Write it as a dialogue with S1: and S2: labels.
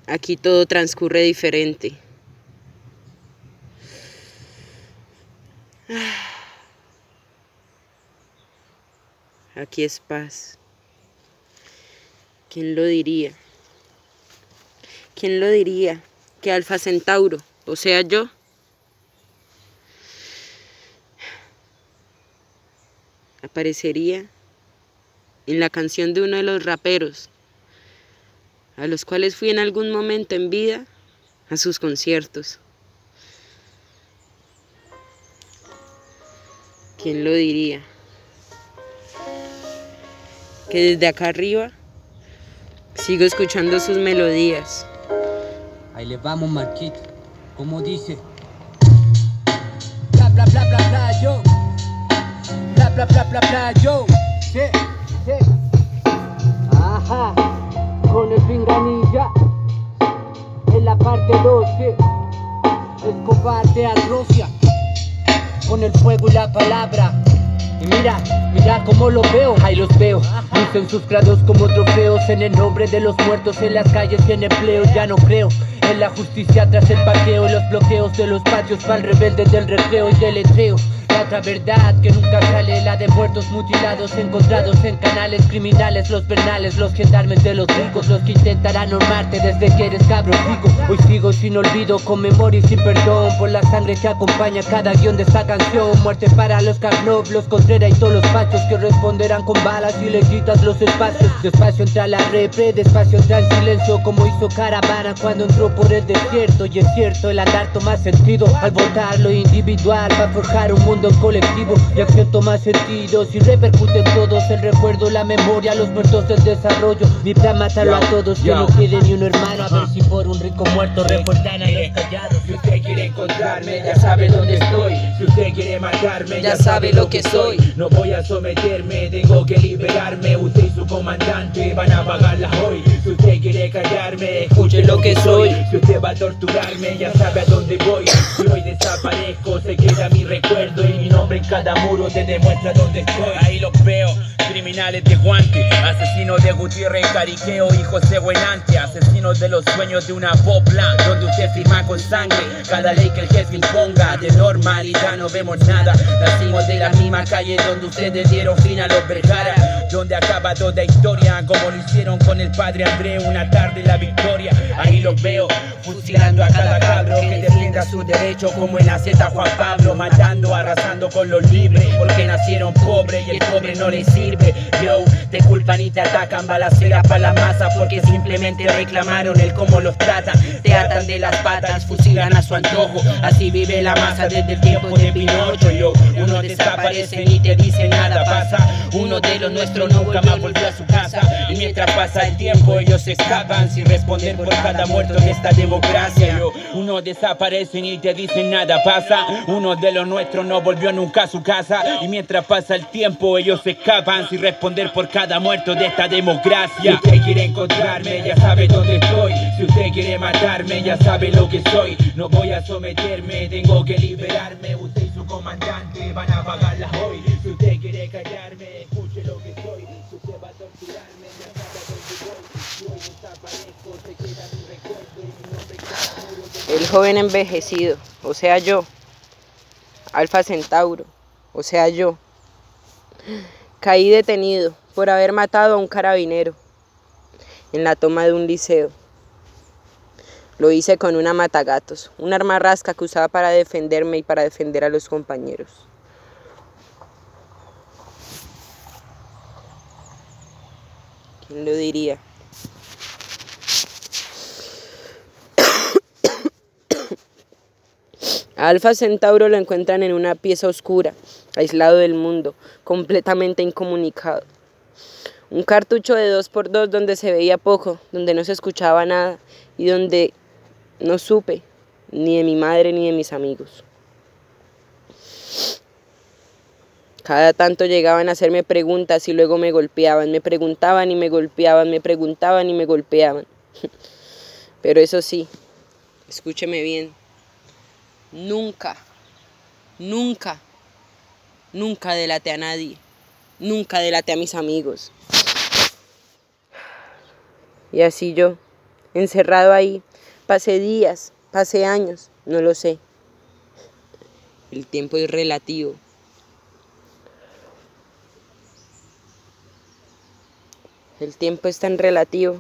S1: Aquí todo transcurre diferente. Aquí es paz. ¿Quién lo diría? ¿Quién lo diría que Alfa Centauro, o sea yo, aparecería en la canción de uno de los raperos a los cuales fui en algún momento en vida a sus conciertos? ¿Quién lo diría? Que desde acá arriba sigo escuchando sus melodías.
S2: Ahí le vamos, Marquito. Como dice. Bla, bla, bla, bla, bla, yo. Bla, bla, bla, bla, bla, yo. Sí, sí. Ajá. Con el pinganilla. En la parte 2, sí. Escobar de Arrocia. Con el fuego y la palabra. Y mira cómo lo veo, ahí los veo. Lucen sus grados como trofeos en el nombre de los muertos en las calles y en empleo. Ya no creo en la justicia tras el parqueo, los bloqueos de los patios para el rebelde del recreo y del letreo. La otra verdad que nunca sale, la de muertos mutilados encontrados en canales criminales, los penales, los gendarmes de los ricos, los que intentarán normarte desde que eres cabro rico. Hoy sigo sin olvido, con memoria y sin perdón por la sangre que acompaña cada guión de esta canción. Muerte para los Carnov, los Contreras y todos los pachos que responderán con balas y le quitas los espacios. Despacio entra la repre, despacio entra el silencio, como hizo Caravana cuando entró por el desierto. Y es cierto, el andar toma sentido al votar lo individual para forjar un mundo colectivo, y acción toma sentido si repercute en todos el recuerdo, la memoria, los muertos del desarrollo. Mi plan matarlo a todos, que no quede ni un hermano, a ver si por un rico muerto recuerdan a los callados.
S3: Si usted quiere encontrarme, ya sabe dónde estoy. Si usted quiere matarme,
S1: Ya sabe lo que soy.
S3: No voy a someterme, tengo que liberarme. Usted y su comandante van a pagarla hoy. Si usted quiere callarme, escuche lo que soy. Si usted va a torturarme, ya sabe a dónde voy. Si hoy desaparezco, se queda mi recuerdo, y mi nombre en cada muro te demuestra dónde estoy.
S4: Ahí los veo, criminales de guante, asesinos de Gutiérrez, Cariqueo y José Buenante, asesinos de los sueños de una popla, donde usted firma con sangre cada ley que el jefe imponga. De normalidad no vemos nada, nacimos de la misma calle donde ustedes dieron fin a los Vergara, donde acaba toda historia, como lo hicieron con el padre André una tarde en la Victoria. Ahí los veo, fusilando a cada cabro que defienda su derecho, como en la Z Juan Pablo, matando, arrasando con los libres, porque nacieron pobres y el pobre no les sirve. Yo, te culpan y te atacan, balacera para la masa, porque simplemente reclamaron el cómo los tratan. Te atan de las patas, fusilan a su antojo, así vive la masa desde el tiempo de Pinocho. Yo, uno desaparece y te dicen nada pasa, uno de los nuestros nunca más volvió a su casa. Y mientras pasa el tiempo ellos se escapan sin responder por cada muerto en esta democracia. Yo, uno desaparece y te dicen nada pasa, uno de los nuestros no volvió nunca a su casa. Y mientras pasa el tiempo ellos se escapan sin responder por cada muerto de esta democracia.
S3: Si usted quiere encontrarme, ya sabe dónde estoy. Si usted quiere matarme, ya sabe lo que soy. No voy a someterme, tengo que liberarme. Usted y su comandante van a pagarla hoy. Si usted quiere callarme, escuche lo que soy. Si usted va a torturarme, ya sabe a dónde voy. Si hoy desaparezco, se queda mi recuerdo y mi nombre en cada muro de...
S1: El joven envejecido, o sea yo. Alfa Centauro, o sea yo. Caí detenido por haber matado a un carabinero en la toma de un liceo. Lo hice con una matagatos, un arma rasca que usaba para defenderme y para defender a los compañeros. ¿Quién lo diría? A Alfa Centauro lo encuentran en una pieza oscura, aislado del mundo, completamente incomunicado. Un cartucho de 2x2 donde se veía poco, donde no se escuchaba nada y donde no supe ni de mi madre ni de mis amigos. Cada tanto llegaban a hacerme preguntas y luego me golpeaban, me preguntaban y me golpeaban, me preguntaban y me golpeaban. Pero eso sí, escúcheme bien, nunca, nunca, nunca delaté a nadie. Nunca delaté a mis amigos. Y así yo, encerrado ahí, pasé días, pasé años, no lo sé. El tiempo es relativo. El tiempo es tan relativo.